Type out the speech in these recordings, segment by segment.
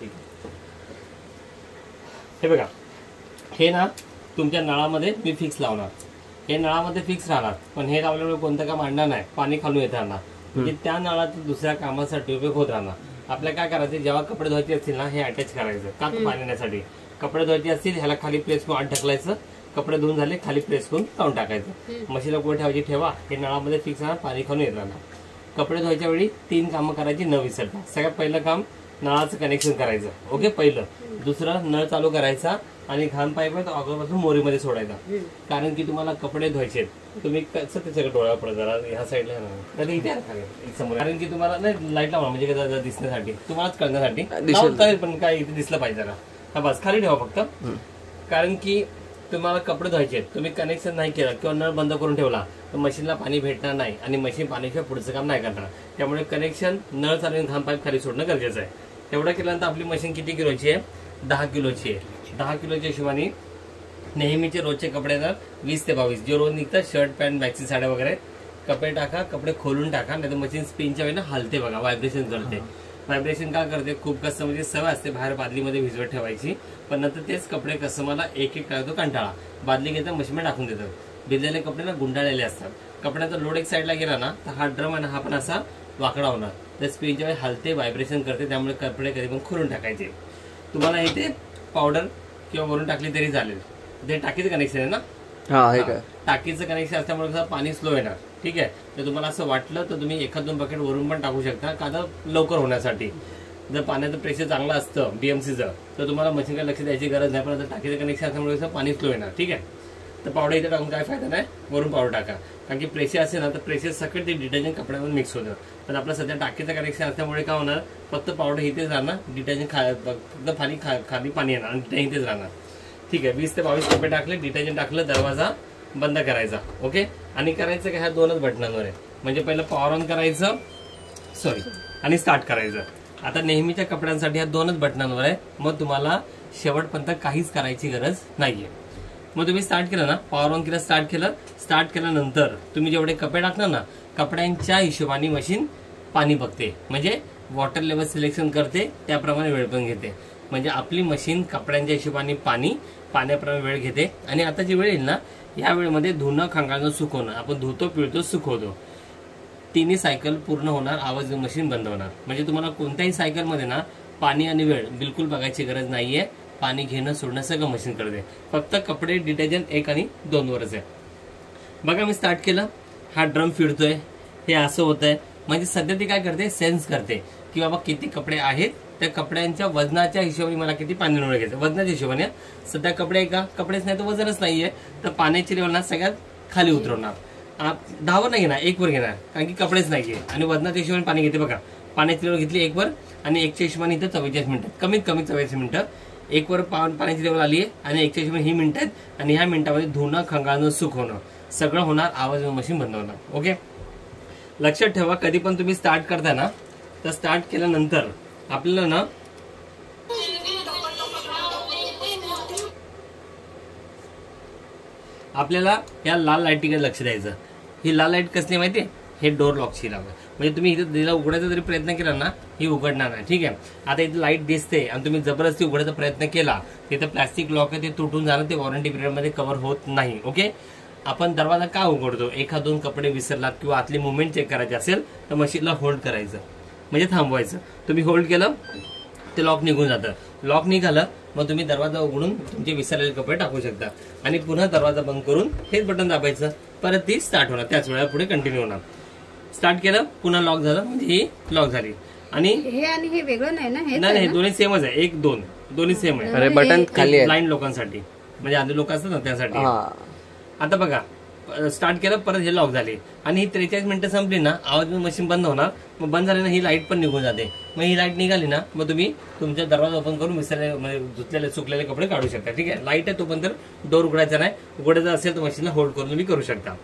ठीक आहे. हे बघा, हे ना तुमच्या नळामध्ये मी फिक्स लावणार, हे नळामध्ये फिक्स राहणार, पण हे लावल्यामुळे कोणतं काम आणणार नाही, पाणी खालून येत राहणार, म्हणजे त्या नळाचा दुसऱ्या कामासाठी उपयोग होत राहणार. आपल्याला काय करायचं, जेव्हा कपडे धुवायचे असतील ना हे अटॅच करायचं, का तर पाणी येण्यासाठी. कपडे धुवायचे असतील ह्याला खाली प्रेस करून आत ढकलायचं, कपडे धुवून झाले खाली प्रेस करून काढून टाकायचं. मशीनला कुठे ठेवायची ठेवा, हे नळामध्ये फिक्स राहणार, पाणी खालून येत राहणार. कपडे धुवायच्या वेळी 3 कामं करायची न विसरता. सगळ्यात पहिलं काम नळाचं कनेक्शन करायचं, ओके पहिलं. दुसरं नळ चालू करायचा आणि घाण पाईप आहे तो अगोदरपासून मोरीमध्ये सोडायचा. कारण की तुम्हाला कपडे धुवायचे, तुम्ही कसं त्याच्याकडे डोळ्या पडत जरा ह्या साईडला इथे समोर, कारण की तुम्हाला नाही लाईट लावा म्हणजे दिसण्यासाठी, तुम्हालाच कळण्यासाठी, पण काय इथे दिसलं पाहिजे ना. हा बस खाली ठेवा फक्त. कारण की तुम्हाला कपडे धुवायचे, तुम्ही कनेक्शन नाही केलं किंवा नळ बंद करून ठेवला तर मशीनला पाणी भेटणार नाही आणि मशीन पाण्याशिवाय पुढचं काम नाही करणार. त्यामुळे कनेक्शन नळ चालून घाण पाईप खाली सोडणं गरजेचं आहे. तेवढं केल्यानंतर आपली मशीन किती किलोची आहे, 10 किलोची आहे. 10 किलोच्या हिशोबाने नेहमीचे रोजचे कपडे ना 20 ते 22 जे रोज निघतात, शर्ट पॅन्ट मॅक्सी साड्या वगैरे, कपडे टाका, कपडे खोलून टाका, नाही तर मशीन स्पिनच्या वेळेला हलते बघा, व्हायब्रेशन करते. व्हायब्रेशन का करते, खूप कस्टमरची सवय असते बाहेर बादलीमध्ये भिजवत ठेवायची, पण नंतर तेच कपडे कस्टमरला एक एक करायचो कंटाळा, बादली घेतात मशीनमध्ये टाकून देतात. भिजलेले कपडे ना गुंडाळलेले असतात, कपड्याचा लोड एक साईडला गेला ना तर हा ड्रम आणि हा पण असा वाकडा होणार, तर स्पिनच्या वेळी हलते, व्हायब्रेशन करते, त्यामुळे कपडे कधी पण खोलून टाकायचे. तुम्हाला इथे पावडर किंवा वरून टाकली तरी चालेल, ते टाकीचं कनेक्शन आहे ना, टाकीचं कनेक्शन असल्यामुळे कसं पाणी स्लो येणार. ठीक आहे, तर तुम्हाला असं वाटलं तर तुम्ही 1-2 बकेट वरून पण टाकू शकता, का तर लवकर होण्यासाठी. जर पाण्याचं प्रेशर चांगलं असतं बीएमसीचं तर तुम्हाला मशीनकडे लक्ष द्यायची गरज नाही, पण आता टाकीचं कनेक्शन असल्यामुळे कसं पाणी स्लो येणार. ठीक आहे, तर पावडर इथे टाकून काय फायदा नाही, वरून पावडर टाका, कारण की प्रेशर असेल ना तर प्रेशर सगळं ते डिटर्जंट कपड्यामध्ये मिक्स होतं. पण आपलं सध्या टाकीचं कनेक्शन असल्यामुळे काय होणार, फक्त पावडर इथेच राहणार, डिटर्जंट फक्त खाली पाणी येणार आणि डिटर्जंट इथेच राहणार. ठीक आहे, 20 ते 22 कपडे टाकले, डिटर्जंट टाकलं, दरवाजा बंद करायचा. ओके, आणि करायचं काय, ह्या 2च बटनांवर आहे. म्हणजे पहिलं पॉवर ऑन करायचं, आणि स्टार्ट करायचं. आता नेहमीच्या कपड्यांसाठी ह्या 2च बटनांवर आहे, मग तुम्हाला शेवटपर्यंत काहीच करायची गरज नाहीये. मग तुम्ही स्टार्ट केलं ना, पॉवर ऑन केलं, स्टार्ट केल्यानंतर तुम्ही जेवढे कपडे टाकणार ना, कपड्यांच्या हिशोबाने मशीन पाणी बघते, म्हणजे वॉटर लेवल सिलेक्शन करते, त्याप्रमाणे वेळ पण घेते. म्हणजे आपली मशीन कपड्यांच्या हिशोबाने पाण्याप्रमाणे वेळ घेते. आणि आता जी वेळ येईल ना, या वेळेमध्ये धुणं, खंगाळणं, सुकवणं, आपण धुतो, पिळतो, सुकवतो, 3 सायकल पूर्ण होणार, आवाज मशीन बंद होणार. म्हणजे तुम्हाला कोणत्याही सायकलमध्ये ना पाणी आणि वेळ बिलकुल बघायची गरज नाहीये. पाणी घेणं सोडणं सगळं मशीन करते, फक्त कपडे डिटर्जंट 1 आणि 2 वरच आहे. बघा मी स्टार्ट केलं, हा ड्रम फिरतोय, हे असं होतंय, म्हणजे सध्या ती काय करते, सेन्स करते की बाबा किती कपडे आहेत, त्या कपड्यांच्या वजनाच्या हिशोबाने मला किती पाणी निवड घ्यायचं, वजनाच्या हिशोबाने. सध्या कपडे आहे का, कपडेच नाही तर वजनच नाहीये, तर पाण्याची लेवल ना सगळ्यात खाली उतरवणार. 10 वर नाही घेणार, 1 वर घेणार, कारण की कपडेच नाहीये. आणि वजनाच्या हिशोबाने पाणी घेते बघा, पाण्याची लेवल घेतली 1 वर, आणि 1च्या हिशोबाने इथं 44 मिनिटं, कमीत कमी 44 मिनिटं 1 वर पाण्याची लेवल आली आहे. आणि 1च्या हिशोबाने ही मिनिटं आहेत, आणि ह्या मिनिटामध्ये धुणं, खंगाळणं, सुकवणं सगळं होणार, आवाज मशीन बंद होणार. ओके, लक्षात ठेवा, कधी पण तुम्ही स्टार्ट करता ना, तर स्टार्ट केल्यानंतर आपल्याला ना या लाल लाईटीकडे लक्ष द्यायचं. ही लाल लाईट कसली माहितीये, हे डोर लॉकची लावा. म्हणजे तुम्ही इथे दिला उघडायचा जरी प्रयत्न केला ना, ही उघडणार नाही. ठीक आहे, आता इथे लाईट दिसते आणि तुम्ही जबरदस्ती उघडायचा प्रयत्न केला, तिथे प्लास्टिक लॉक आहे, ते तुटून जाणं, ते वॉरंटी पिरियडमध्ये कव्हर होत नाही. ओके, आपण दरवाजा का उघडतो, 1-2 कपडे विसरलात किंवा आतली मुवमेंट चेक करायची असेल तर मशीनला होल्ड करायचं, म्हणजे थांबवायचं. तुम्ही होल्ड केलं ते लॉक निघून जातं, लॉक निघालं मग तुम्ही दरवाजा उघडून तुमचे विसरलेले कपडे टाकू शकता, आणि पुन्हा दरवाजा बंद करून हेच बटन दाबायचं, परत ती स्टार्ट होणार, त्याच वेळेला पुढे कंटिन्यू होणार. स्टार्ट केलं, पुन्हा लॉक झालं, म्हणजे ही लॉक झाली. आणि हे वेगळं नाही ना, नाही, दोन्ही सेमच आहे, 1-2 दोन्ही सेम आहे. बटन खाली ब्लाइंड लोकांसाठी, म्हणजे आधी लोक असतात ना त्यासाठी. आता बघा, स्टार्ट केलं, परत हे लॉक झाले, आणि ही 43 मिनिटं संपली ना, आवाज मशीन बंद होणार. मग बंद झाली ना, ही लाईट पण निघून जाते. मग ही लाईट निघाली ना, मग तुम्ही तुमचा दरवाजा ओपन करून विसरले, म्हणजे धुतलेले सुकलेले कपडे काढू शकता. ठीक आहे, लाईट आहे तोपर्यंत डोर उघडायचा नाही, उघडायचं असेल तर मशीनला होल्ड करून तुम्ही करू शकता.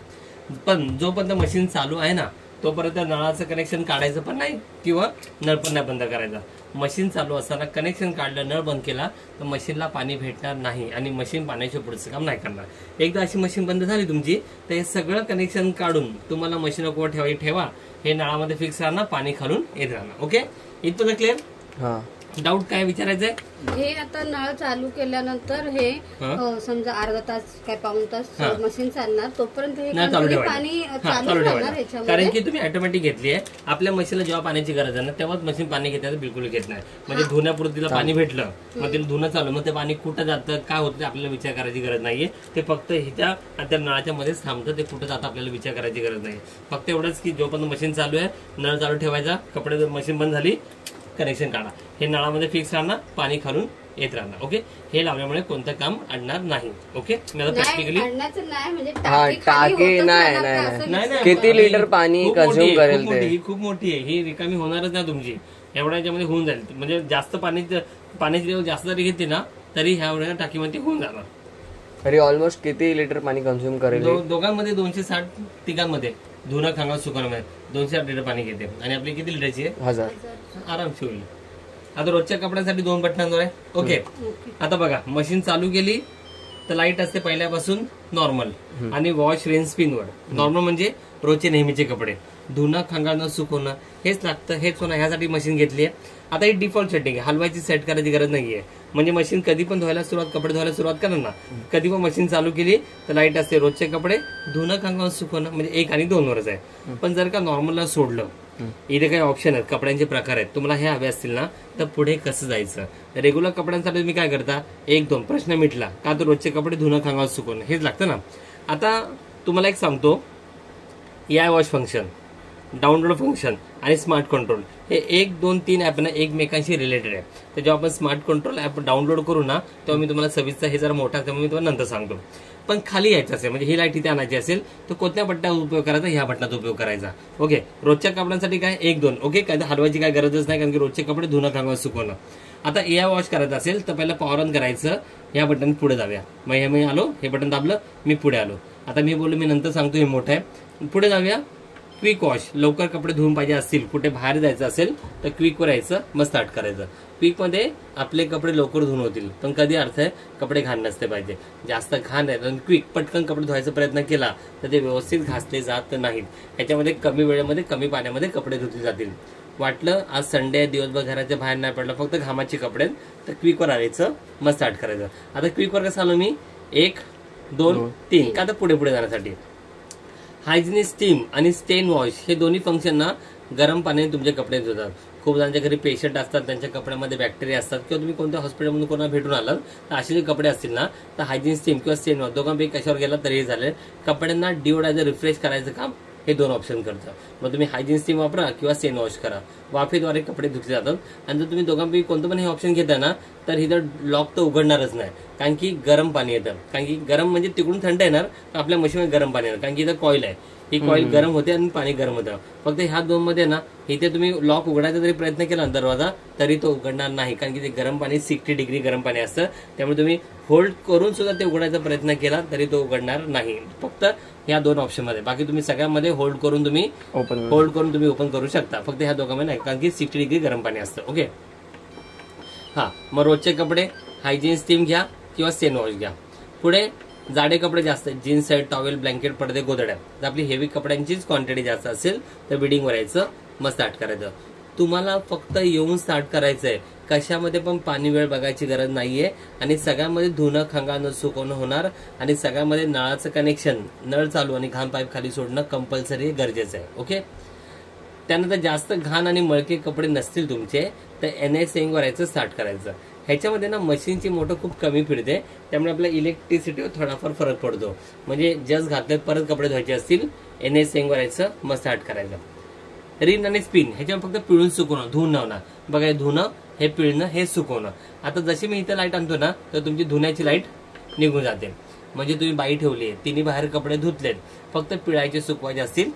पण जोपर्यंत मशीन चालू आहे ना, तोपर्यंत नळाचं कनेक्शन काढायचं पण नाही किंवा नळ पण नाही बंद करायचा. मशीन चालू असताना कनेक्शन काढलं, नळ बंद केला तर मशीनला पाणी भेटणार नाही, आणि मशीन पाण्याच्या पुढचं काम नाही करणार. एकदा अशी मशीन बंद झाली तुमची, तर हे सगळं कनेक्शन काढून तुम्हाला मशीन कुठं ठेवा, हे नळामध्ये फिक्स राहणार, पाणी खालून येत राहणार. ओके, इथपर्यंत क्लिअर. डाऊट काय विचारायचंय? हे आता नळ चालू केल्यानंतर हे समजा अर्धा तास काय पाऊण तास मशीन चालणार तोपर्यंत हे पाणी चालू राहणार ह्याच्यामध्ये. कारण की तुम्ही ऑटोमॅटिक घेतली आहे. आपल्या मशीनला जेव्हा पाण्याची गरज आहे ना तेव्हाच मशीन पाणी घेत बिलकुल घेत नाही. म्हणजे धुण्यापुरतं तिला पाणी भेटलं मग तिला धुणं चालू, मग ते पाणी कुठं जातं काय होतं आपल्याला विचार करायची गरज नाहीये. ते फक्त ह्याच्या त्या नळाच्या मध्येच थांबतं. ते कुठं जातं आपल्याला विचार करायची गरज नाही. फक्त एवढंच की जोपर्यंत मशीन चालू आहे नळ चालू ठेवायचा, कपडे मशीन बंद झाली कनेक्शन काढा. हे नळामध्ये फिक्स राहणार, पाणी खालून येत राहणार. ओके, हे लावल्यामुळे कोणतं काम अडणार नाही. ओके, प्रॅक्टिकली टाकी नाही किती लिटर पाणी कंझ्युम करेल ते खूप मोठी आहे. ही रिकामी होणारच नाही तुमची. एवढ्याच्यामध्ये होऊन जाईल. म्हणजे जास्त पाण्याची लेवल जास्त जरी घेतली ना तरी ह्या एवढ्या टाकीमध्ये होऊन जाणार. तरी ऑलमोस्ट किती लिटर पाणी कंझ्युम करेल? दोघांमध्ये 260, तिघांमध्ये धुणं खांगा सुकवण्यामध्ये 208 लिटर पाणी घेते. आणि आपली किती लिटरची आहे? 1000. आरामशी होईल. आता रोजच्या कपड्यांसाठी 2 बटनांवर आहे. ओके, आता बघा मशीन चालू केली तर लाईट असते पहिल्यापासून नॉर्मल आणि वॉश रेन स्पिनवर. नॉर्मल म्हणजे रोजचे नेहमीचे कपडे धुणं खांगा सुकवणं हेच लागतं, हेच होणं. ह्यासाठी मशीन घेतली आहे. आता ही डिफॉल्ट सेटिंग आहे, हलवायची सेट करायची गरज नाहीये. म्हणजे मशीन कधी पण धुवायला सुरुवात, कपडे धुवायला सुरुवात करा ना, कधी पण मशीन चालू केली तर लाईट असते. रोजचे कपडे धुणं खांगा सुकवणं म्हणजे 1 आणि 2 वरच आहे. पण जर का नॉर्मलला सोडलं, इथे काही ऑप्शन आहेत, कपड्यांचे प्रकार आहेत, तुम्हाला हे हवे असतील ना तर पुढे कसं जायचं. रेग्युलर कपड्यांसाठी तुम्ही काय करता, 1-2 प्रश्न मिटला का तर रोजचे कपडे धुणं खांगा सुकवणं हेच लागतं ना. आता तुम्हाला एक सांगतो, AI wash function, download function आणि स्मार्ट कंट्रोल हे 1, 2, 3 ॲप ना एकमेकांशी रिलेटेड आहे. तर जेव्हा आपण स्मार्ट कंट्रोल ॲप डाउनलोड करू ना तेव्हा मी तुम्हाला सविस्तर, हे जरा मोठा त्यामुळे मी तुम्हाला नंतर सांगतो. पण खाली यायचं असेल म्हणजे ही लाईट इथे आणायची असेल तर कोणत्या बटनाचा उपयोग करायचा, ह्या बटनाचा उपयोग करायचा. ओके, रोजच्या कपड्यांसाठी काय 1-2. ओके, काय हलवायची काय गरजच नाही कारण की रोजचे कपडे धुणं खांगा सुकवणं. आता AI वॉश करायचं असेल तर पहिला पॉवर ऑन करायचं, ह्या बटन पुढे जाऊया. मग हे मी आलो, हे बटन दाबलं, मी पुढे आलो. आता मी बोललो मी नंतर सांगतो, हे मोठं आहे. पुढे जाऊया. क्विक वॉश, लवकर कपडे धुवून पाहिजे असतील, कुठे बाहेर जायचं असेल तर क्विकवर यायचं, मग स्टार्ट करायचं. क्विकमध्ये आपले कपडे लवकर धुवून होतील. पण कधी अर्थ आहे, कपडे घाण नसते पाहिजे. जास्त घाण आहे क्विक पटकन कपडे धुवायचा प्रयत्न केला तर ते व्यवस्थित घासले जात नाहीत. ह्याच्यामध्ये कमी वेळेमध्ये कमी पाण्यामध्ये कपडे धुतले जातील. वाटलं आज संडे आहे, दिवसभर घराच्या बाहेर नाही पडलं, फक्त घामाचे कपडे तर क्विकवर आणायचं, मग स्टार्ट करायचं. आता क्विकवर कसं आलो मी, 1, 2, 3 का तर पुढे पुढे जाण्यासाठी. हायजिनिक स्टीम आणि स्टेन वॉश हे दोन्ही फंक्शन ना गरम पाण्याने तुमचे कपडे धुतात. खूप जणांच्या घरी पेशंट असतात, त्यांच्या कपड्यामध्ये बॅक्टेरिया असतात, किंवा तुम्ही कोणत्या हॉस्पिटलमधून कोणाला भेटून आलात तर असे जे कपडे असतील ना तर हायजिन स्टीम किंवा स्टेन वॉश दोघांपैकी कशावर गेला तरीही झाले. कपड्यांना डिओडायझर रिफ्रेश करायचं काम हे 2 ऑप्शन करतं. मग तुम्ही हायजिन स्टीम वापरा किंवा स्टेन वॉश करा. वाफेद्वारे कपडे धुतले जातात. आणि जर तुम्ही दोघांपैकी कोणतं पण हे ऑप्शन घेता ना तर इथं लॉक तर उघडणारच नाही कारण की गरम पाणी येतं. कारण की गरम म्हणजे तिकडून थंड येणार तर आपल्या मशीनमध्ये गरम पाणी येणार कारण की इथं कॉईल आहे. ही कॉईल गरम होते आणि पाणी गरम होतं. फक्त ह्या 2 मध्ये ना इथे तुम्ही लॉक उघडायचा जरी प्रयत्न केला ना दरवाजा तरी तो उघडणार नाही कारण की ते गरम पाणी 60 डिग्री गरम पाणी असतं. त्यामुळे तुम्ही होल्ड करून सुद्धा ते उघडायचा प्रयत्न केला तरी तो उघडणार नाही. फक्त ह्या 2 ऑप्शन मध्ये. बाकी तुम्ही सगळ्यामध्ये होल्ड करून तुम्ही ओपन करू शकता. फक्त ह्या दोघांमध्ये नाही कारण की 60 डिग्री गरम पाणी असतं. ओके, हा. मग रोजचे कपडे हायजीन स्टीम घ्या किंवा स्टेन वॉश घ्या. पुढे जाडे कपडे जास्त, जीन्स सेट, टॉवेल, ब्लँकेट, पडदे, गोधड्या. जर आपली हेवी कपड्यांचीच क्वांटिटी जास्त असेल तर बिडिंगवर यायचं, मग स्टार्ट करायचं. तुम्हाला फक्त येऊन स्टार्ट करायचंय. कशामध्ये पण पाणी वेळ बघायची गरज नाहीये. आणि सगळ्यामध्ये धुणं खांगा न सुकवणं होणार. आणि सगळ्यामध्ये नळाचं कनेक्शन, नळ चालू आणि घाण पाईप खाली सोडणं कंपल्सरी गरजेचं आहे. ओके, त्यानंतर जास्त घाण आणि मळके कपडे नसतील तुमचे तर NA वर यायचं, स्टार्ट करायचं. ह्याच्यामध्ये ना मशीनची मोटर खूप कमी फिरते त्यामुळे आपल्या इलेक्ट्रिसिटीवर थोडाफार फरक पडतो. म्हणजे जस्ट घातले परत कपडे धुवायचे असतील NA वर यायचं, मग स्टार्ट करायचं. रिन आणि स्पिन ह्याच्यावर फक्त पिळून सुकवणं, धुवून लावणं. बघा, धुणं हे पिळणं हे सुकवणं. आता जशी मी इथं लाईट आणतो ना तर तुमची धुण्याची लाईट निघून जाते. म्हणजे तुम्ही बाई ठेवली, तिने बाहेर कपडे धुतलेत, फक्त पिळायचे सुकवायचे असतील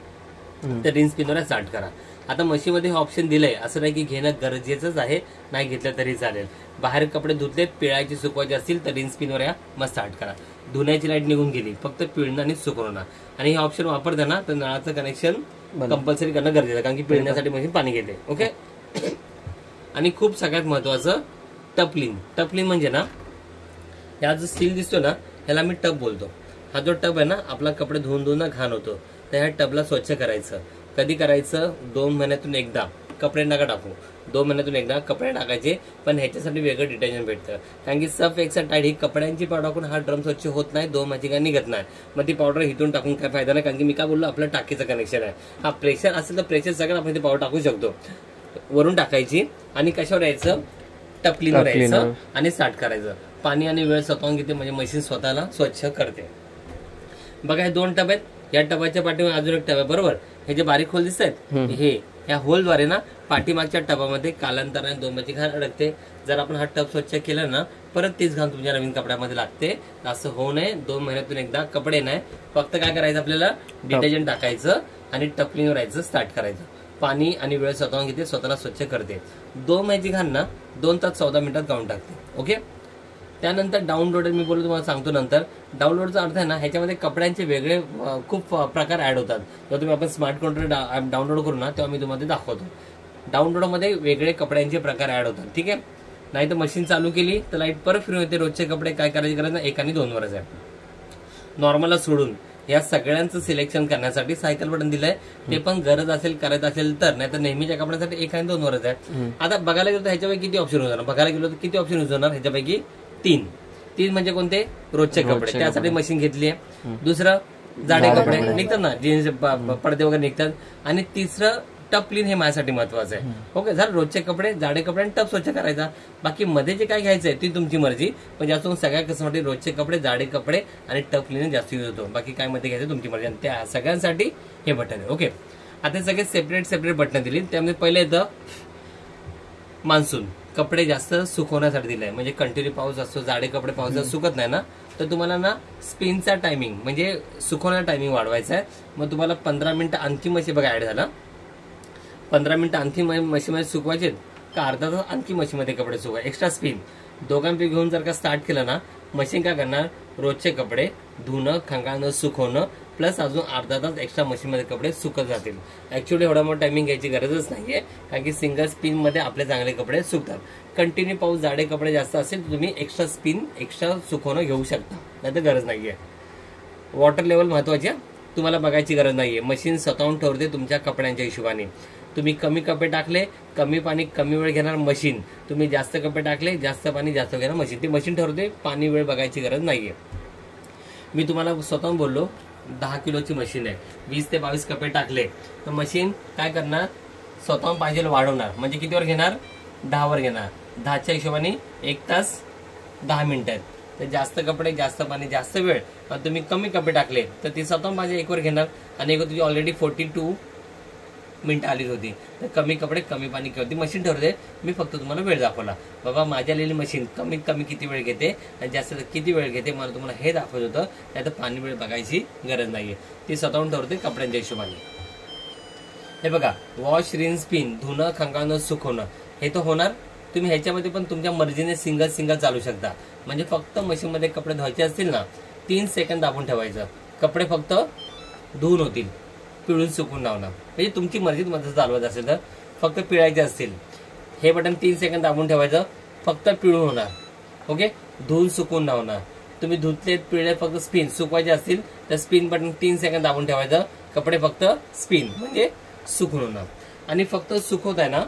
तर रिन स्पिनवर स्टार्ट करा. आता मशीनमध्ये हे ऑप्शन दिलंय, असं नाही की घेणं गरजेचंच आहे, नाही घेतलं तरी चालेल. बाहेर कपडे धुतलेत, पिळायचे सुकवायचे असतील तर रिन स्पिनवर या, मग स्टार्ट करा. धुण्याची लाईट निघून गेली, फक्त पिळणं आणि सुकवणं. आणि हे ऑप्शन वापरताना तर नळाचं कनेक्शन कंपल्सरी करणं गरजेचं आहे कारण की पिळण्यासाठी मशीन पाणी घेते. ओके, आणि खूप सगळ्यात महत्वाचं टपलिंग. टपलिंग म्हणजे ना ह्या जो स्टील दिसतो ना ह्याला मी टब बोलतो. हा जो टब आहे ना आपला कपडे धुवून घाण होतो तर ह्या टबला स्वच्छ करायचं. कधी करायचं, 2 महिन्यातून एकदा कपडे नका टाकू, 2 महिन्यातून एकदा कपडे टाकायचे, पण ह्याच्यासाठी वेगळं डिटर्जंट भेटतं. कारण की सर्फ एक्सेल टाईड ही कपड्यांची पावडर टाकून हा ड्रम स्वच्छ होत नाही, 2 महिन्याची काय निघत नाही. मग ती पावडर हिथून टाकून काय फायदा नाही. कारण की मी काय बोललो, आपलं टाकीचं कनेक्शन आहे. हा प्रेशर असेल तर प्रेशर सगळं आपण ती पावडर टाकू शकतो. वरून टाकायची आणि कशावर यायचं, टपलीवर यायचं आणि स्टार्ट करायचं. पाणी आणि वेळ स्वतःहून घेते, म्हणजे मशीन स्वतःला स्वच्छ करते. बघा हे 2 टब आहेत, या टबाच्या पाठीवर अजून एक टब आहे बरोबर. हे जे बारीक होल दिसत आहेत, हे या होलद्वारे ना पाठीमागच्या टबामध्ये कालांतराने 2 महिन्याची घाण अडकते. जर आपण हा टब स्वच्छ केला ना, परत तीच घाण तुमच्या नवीन कपड्यामध्ये लागते. असं होऊ नये. 2 महिन्यातून एकदा कपडे नाही, फक्त काय करायचं आपल्याला, डिटर्जंट टाकायचं आणि टपलीवर यायचं, स्टार्ट करायचं. पाणी आणि वेळ स्वतःहून घेते, स्वतःला स्वच्छ करते. 2 महिन्याची घाण ना 2 तास 14 मिनिटात काढून टाकते. ओके. त्यानंतर डाऊनलोडर मी बोलतो तुम्हाला सांगतो नंतर. डाऊनलोडचा अर्थ आहे ना, ह्याच्यामध्ये कपड्यांचे वेगळे खूप प्रकार ऍड होतात. जेव्हा तुम्ही आपण स्मार्ट कंट्रोल ॲप डाऊनलोड करू ना, तेव्हा मी तुम्हाला दाखवतो. डाऊनलोडमध्ये वेगळे कपड्यांचे प्रकार ऍड होतात. ठीक आहे. नाही तर मशीन चालू केली तर लाईट परत फिरून येते. रोजचे कपडे काय करायची गरज नाही, 1 आणि 2 वरच आहे. नॉर्मलला सोडून या सगळ्यांचं सिलेक्शन करण्यासाठी सायकल बटन दिलंय. ते पण गरज असेल करायचं असेल तर, नाही तर नेहमीच्या कपड्यांसाठी 1 आणि 2 वरच आहे. आता बघायला गेलो तर ह्याच्यापैकी किती ऑप्शन होणार, बघायला गेलो तर किती ऑप्शन यूज होणार, ह्याच्यापैकी 3 म्हणजे कोणते, रोजचे कपडे, त्यासाठी मशीन घेतली आहे. दुसरं जाडे कपडे निघतात ना, जीन्स पडदे वगैरे निघतात. आणि तिसरं टप क्लीन, हे माझ्यासाठी महत्वाचं आहे. ओके. झालं रोजचे कपडे, जाडे कपडे आणि टप स्वच्छ करायचा. बाकी मध्ये जे काय घ्यायचंय ती तुमची मर्जी, पण जास्त सगळ्या कस्टमरसाठी रोजचे कपडे, जाडे कपडे आणि टप क्लीन जास्त यूज होतो. बाकी काय मध्ये घ्यायचं तुमची मर्जी. आणि त्या सगळ्यांसाठी हे बटन आहे. ओके. आता सगळे सेपरेट बटन दिली. त्यामध्ये पहिले येतं मान्सून, कपडे जास्त सुकवण्यासाठी दिलाय. म्हणजे कंटिन्यू पाऊस असतो, जाडे कपडे पाऊस सुकत नाही ना, तर तुम्हाला ना स्पिनचा टायमिंग म्हणजे सुकवण्याचा टायमिंग वाढवायचा आहे. मग तुम्हाला 15 मिनिटं आणखी मशीन बघा ऍड झाला. 15 मिनिटं आणखी मशीनमध्ये सुकवायचे का अर्धा तास आणखी मशीनमध्ये कपडे सुकवा, एक्स्ट्रा स्पिन. दोघांपैकी घेऊन जर का स्टार्ट केलं ना, मशीन काय करणार, रोजचे कपडे धुणं, खंगाळणं, सुकवणं प्लस अजून अर्धा तास एक्स्ट्रा मशीनमध्ये कपडे सुकत जातील. ऍक्च्युअली एवढा मोठा टायमिंग घ्यायची गरजच नाहीये, कारण की सिंगल स्पिन मध्ये आपले चांगले कपडे सुकतात. कंटिन्यू पाऊस, जाडे कपडे जास्त असेल तर तुम्ही एक्स्ट्रा स्पिन, एक्स्ट्रा सुकवणं घेऊ शकता, नाही तर गरज नाहीये. वॉटर लेवल महत्वाची, तुम्हाला बघायची गरज नाहीये. मशीन स्वतःहून ठरवते तुमच्या कपड्यांच्या हिशोबाने. तुम्ही कमी कपडे टाकले, कमी पाणी कमी वेळ घेणार मशीन. तुम्ही जास्त कपडे टाकले, जास्त पाणी जास्त घेणार मशीन. ती मशीन ठरवते, पाणी वेळ बघायची गरज नाहीये. मी तुम्हाला स्वतःहून बोललो 10 किलोची मशीन आहे, 20 ते 22 कपडे टाकले तर मशीन काय करणार, स्वतःहून पाहिजे वाढवणार. म्हणजे कितीवर घेणार, 10 वर घेणार. 10च्या हिशोबाने 1 तास 10 मिनिटं आहेत. तर जास्त कपडे, जास्त पाणी, जास्त वेळ. तुम्ही कमी कपडे टाकले तर ती स्वतःहून पाहिजे 1 वर घेणार. आणि 1 तुझी ऑलरेडी 42 मिनिटं आलीच होती. तर कमी कपडे, कमी पाणी किंवा मशीन ठरवते. मी फक्त तुम्हाला वेळ दाखवला. बाबा माझ्या लिहिली मशीन कमीत कमी किती वेळ घेते आणि जास्त किती वेळ घेते मला तुम्हाला हे दाखवत होतं. नाही तर पाणी वेळ बघायची गरज नाहीये, ती स्वतःहून ठरवते कपड्यांच्या हिशोबाने. हे बघा, वॉश, रिन, स्पिन, धुणं, खंगाळणं, सुकवणं हे तर होणार. तुम्ही ह्याच्यामध्ये पण तुमच्या मर्जीने सिंगल चालू शकता. म्हणजे फक्त मशीनमध्ये कपडे धुवायचे असतील ना, 3 सेकंद दाबून ठेवायचं, कपडे फक्त धुवून होतील, पिळून सुकून लावणार. म्हणजे तुमची मर्जी तुम्हाला चालवत असेल तर. फक्त पिळायचे असतील, हे बटन 3 सेकंद दाबून ठेवायचं, फक्त पिळून होणार. ओके. धुवून सुकून लावणार. तुम्ही धुतले, पिळले, फक्त स्पिन सुकवायचे असतील तर स्पिन बटन 3 सेकंद दाबून ठेवायचं, कपडे फक्त स्पिन म्हणजे सुकून होणार. आणि फक्त सुकवत आहे ना,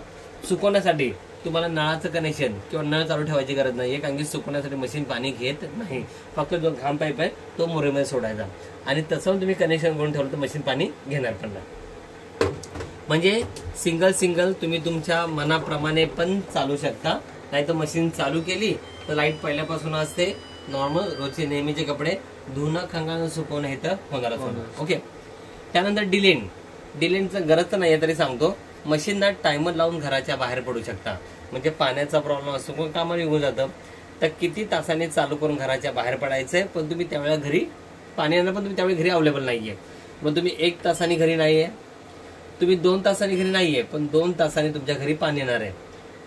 सुकवण्यासाठी तुम्हाला नळाचं कनेक्शन किंवा नळ चालू ठेवायची गरज नाहीये, कारण की सुकवण्यासाठी मशीन पाणी घेत नाही. फक्त जो घाम पाईप आहे तो मोरेमध्ये सोडायचा आणि तसं तुम्ही कनेक्शन करून ठेवलं तर मशीन पाणी घेणार पण नाही. म्हणजे सिंगल तुम्ही तुमच्या मनाप्रमाणे पण चालू शकता. नाही तर मशीन चालू केली तर लाईट पहिल्यापासून असते. नॉर्मल रोजचे नेहमीचे कपडे धुणं, खंगाळणं, सुकवणं हे तर होणारच होणार. ओके. त्यानंतर डिलेंटचं गरज तर नाहीये तरी सांगतो. मशीनला टायमर लावून घराच्या बाहेर पडू शकता. म्हणजे पाण्याचा प्रॉब्लेम असतो, कोण कामाला निघून जातं तर किती तासाने चालू करून घराच्या बाहेर पडायचंय. पण तुम्ही त्यावेळेला घरी पाणी आणलं, पण तुम्ही त्यावेळी घरी अवेलेबल नाहीये. मग तुम्ही 1 तासाने घरी नाहीये, तुम्ही 2 तासांनी घरी नाहीये, पण 2 तासांनी तुमच्या घरी पाणी येणार आहे.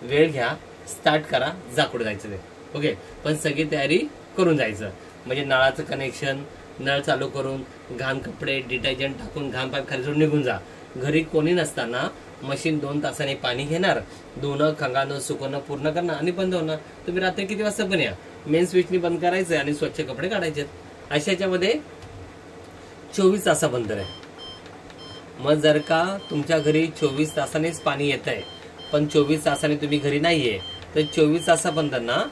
वेळ घ्या, स्टार्ट करा, जा कुठे जायचं ते. ओके. पण सगळी तयारी करून जायचं. म्हणजे नळाचं कनेक्शन, नळ चालू करून, घाण कपडे, डिटर्जंट टाकून घाण पाईप खाली सोडून निघून जा. घरी कोणी नसताना मशीन 2 तासांनी पाणी घेणार, धुणं, खंगाळणं, सुकवणं पूर्ण करणार आणि बंद होणार. तुम्ही रात्री किती वाजता पण या, मेन स्विचनी बंद करायचं आणि स्वच्छ कपडे काढायचे. अशा याच्यामध्ये 24 तासाबंद आहे. मग जर का तुमच्या घरी 24 तासानेच पाणी येत आहे, पण 24 तासाने तुम्ही घरी नाहीये, तर 24 तासापर्यंत ना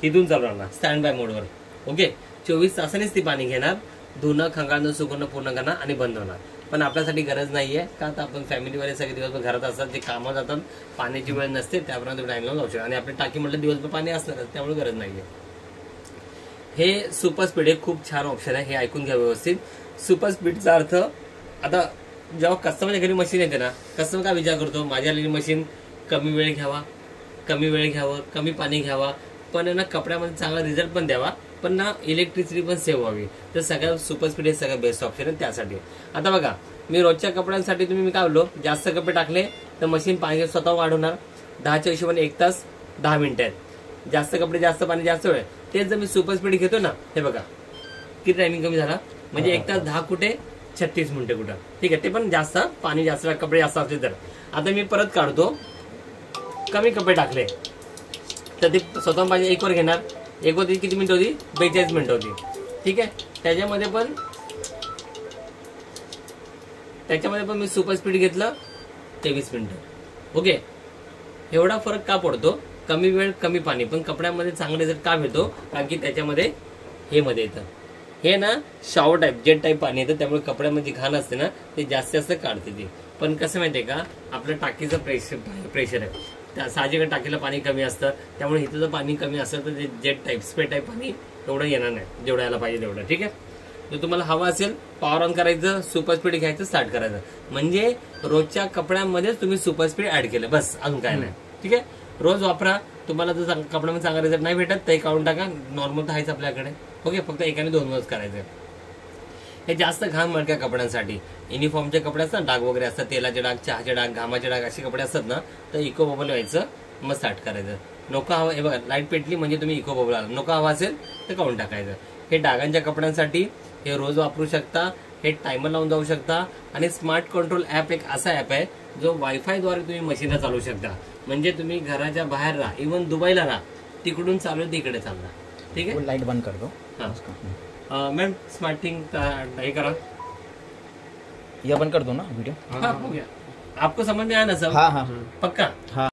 इथून चालू राहणार स्टँड बाय मोडवर. ओके, 24 तासानेच ती पाणी घेणार, धुणं खंगाळणं सुकणं पूर्ण करणार आणि बंद होणार. पण आपल्यासाठी गरज नाहीये, का तर आपण फॅमिलीवाले सगळे दिवसभर घरात असतात, जे कामात जातात, पाण्याची वेळ नसते, त्याप्रमाणे तुम्ही टाइम लावून जाऊ शकता. आणि आपली टाकी म्हटलं दिवसभर पाणी असणारच, त्यामुळे गरज नाहीये. हे सुपर स्पीड हे खूप छान ऑप्शन आहे, हे ऐकून घ्या व्यवस्थित. सुपर स्पीडचा अर्थ, आता जेव्हा कस्टमरच्या घरी मशीन येते ना, कस्टमर काय विचार करतो, माझ्या मशीन कमी वेळ घ्यावं, कमी पाणी घ्यावा, पण ना कपड्यामध्ये चांगला रिझल्ट पण द्यावा, पण ना इलेक्ट्रिसिटी पण सेव्ह व्हावी. तर सगळ्यात सुपर स्पीड हे सगळ्यात बेस्ट ऑप्शन आहे त्यासाठी. आता बघा, मी रोजच्या कपड्यांसाठी मी काय बोललो, जास्त कपडे टाकले तर मशीन पाणी स्वतः वाढवणार. 10च्या हिशोबाने 1 तास 10 मिनिटं आहेत. जास्त कपडे जास्त पाणी जास्त वेळ. तेच जर मी सुपर स्पीड घेतो ना, हे बघा किती टायमिंग कमी झाला, म्हणजे 1 तास 10 कुठे 36 मिनिटं कुठं. ठीक आहे, ते पण जास्त पाणी जास्त कपडे जास्त असले तर. आता मी परत काढतो, कमी कपडे टाकले तर ते स्वतः माझ्या 1 वर घेणार. 1 वर किती मिनिटं होती, 42 मिनिटं होती. ठीक आहे, त्याच्यामध्ये पण मी सुपर स्पीड घेतलं 23 मिनिटं. ओके, एवढा फरक का पडतो, कमी वेळ कमी पाणी, पण कपड्यामध्ये चांगला रिझल्ट का मिळतो, कारण की त्याच्यामध्ये हे मध्ये येतं, हे ना शॉवर टाईप जेट टाईप पाणी येतं, त्यामुळे कपड्यामध्ये घाण असते ना ते जास्त काढते ती. पण कसं माहितीये का, आपलं टाकीचं प्रेशर आहे, त्या साहजिक टाकीला पाणी कमी असतं, त्यामुळे इथं जर पाणी कमी असेल तर ते जेट टाईप स्प्रे टाईप पाणी एवढं येणार नाही, जेवढं यायला पाहिजे तेवढं. ठीक आहे, जर तुम्हाला हवा असेल पॉवर ऑन करायचं, सुपर स्पीड घ्यायचं, स्टार्ट करायचं, म्हणजे रोजच्या कपड्यांमध्येच तुम्ही सुपर स्पीड ऍड केलं, बस, अजून काय नाही. ठीक आहे, रोज वापरा. तुम्हाला जर कपड्यामध्ये चांगला रिझल्ट नाही भेटत ते काढून टाका, नॉर्मल तर आहेच आपल्याकडे. ओके, फक्त एकाने 2 वेळेस करायचं. हे जास्त घाम मळक्या कपड्यांसाठी, युनिफॉर्मचे कपडे असतात, डाग वगैरे असतात, तेलाचे डाग, चहाचे डाग, घामाचे डाग, असे कपडे असतात ना, तर इको बबल व्हायचं, मग स्टार्ट करायचं. नको हवा, हे बघा लाईट पेटली म्हणजे तुम्ही इको बबल आला, नको हवा असेल तर काढून टाकायचं. हे डागांच्या कपड्यांसाठी हे रोज वापरू शकता, हे टायमर लावून जाऊ शकता. आणि स्मार्ट कंट्रोल ऍप एक असा ऍप आहे जो वायफायद्वारे तुम्ही मशीनला चालवू शकता, म्हणजे तुम्ही घराच्या बाहेर राहा, इव्हन दुबईला राहा, तिकडून चालू तिकडे चालला. ठीक आहे, लाईट बंद कर दो. मैम स्मार्टिंग हे करा, ये बंद कर दो ना वीडियो. हाँ हो गया, आपको समझ में आया ना सब? हाँ हाँ पक्का. हाँ.